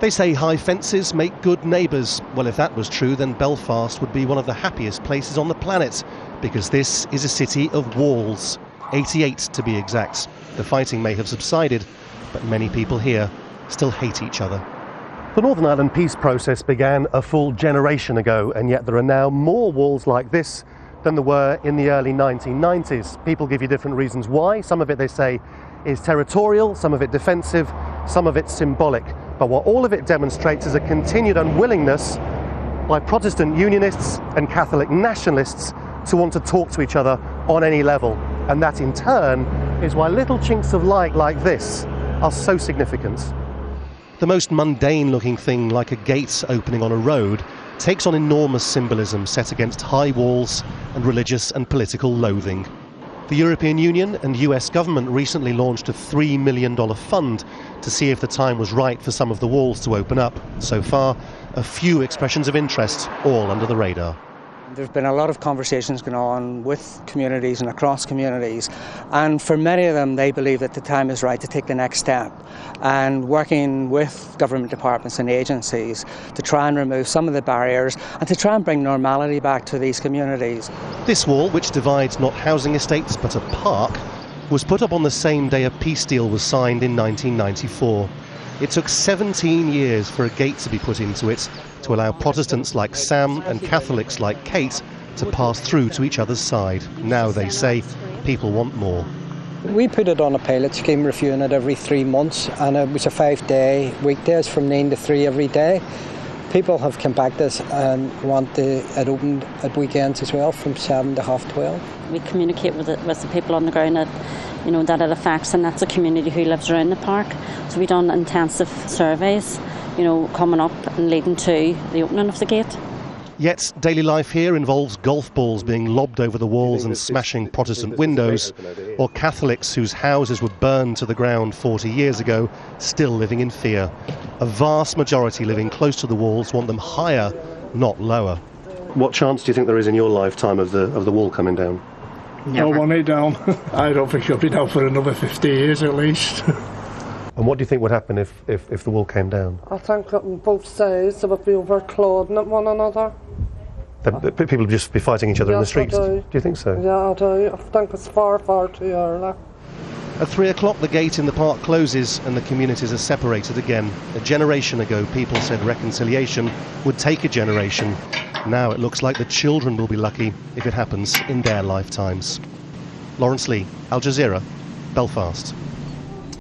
They say high fences make good neighbours. Well, if that was true, then Belfast would be one of the happiest places on the planet, because this is a city of walls. 88 to be exact. The fighting may have subsided, but many people here still hate each other. The Northern Ireland peace process began a full generation ago, and yet there are now more walls like this than there were in the early 1990s. People give you different reasons why. Some of it, they say, is territorial, some of it defensive, some of it symbolic. But what all of it demonstrates is a continued unwillingness by Protestant unionists and Catholic nationalists to want to talk to each other on any level. And that in turn is why little chinks of light like this are so significant. The most mundane looking thing, like a gate opening on a road, takes on enormous symbolism set against high walls and religious and political loathing. The European Union and US government recently launched a $3 million fund to see if the time was right for some of the walls to open up. So far, a few expressions of interest, all under the radar. There's been a lot of conversations going on with communities and across communities, and for many of them they believe that the time is right to take the next step, and working with government departments and agencies to try and remove some of the barriers and to try and bring normality back to these communities. This wall, which divides not housing estates but a park, was put up on the same day a peace deal was signed in 1994. It took 17 years for a gate to be put into it to allow Protestants like Sam and Catholics like Kate to pass through to each other's side. Now, they say, people want more. We put it on a pilot scheme, reviewing it every 3 months, and it was a 5-day weekdays from 9 to 3 every day. People have come back to us and want it opened at weekends as well, from 7 to 12:30. We communicate with the people on the ground that, that it affects, and that's a community who lives around the park. So we've done intensive surveys, coming up and leading to the opening of the gate. Yet daily life here involves golf balls being lobbed over the walls and smashing Protestant windows, or Catholics whose houses were burned to the ground 40 years ago still living in fear. A vast majority living close to the walls want them higher, not lower. What chance do you think there is in your lifetime of the wall coming down? I want it down. I don't think it'll be down for another 50 years at least. And what do you think would happen if the wall came down? I think that on both sides they would be overclouding at one another. People would just be fighting each other in the streets? I do. Do you think so? Yeah, I do. I think it's far, far too early. At 3 o'clock the gate in the park closes and the communities are separated again. A generation ago people said reconciliation would take a generation. Now it looks like the children will be lucky if it happens in their lifetimes. Laurence Lee, Al Jazeera, Belfast.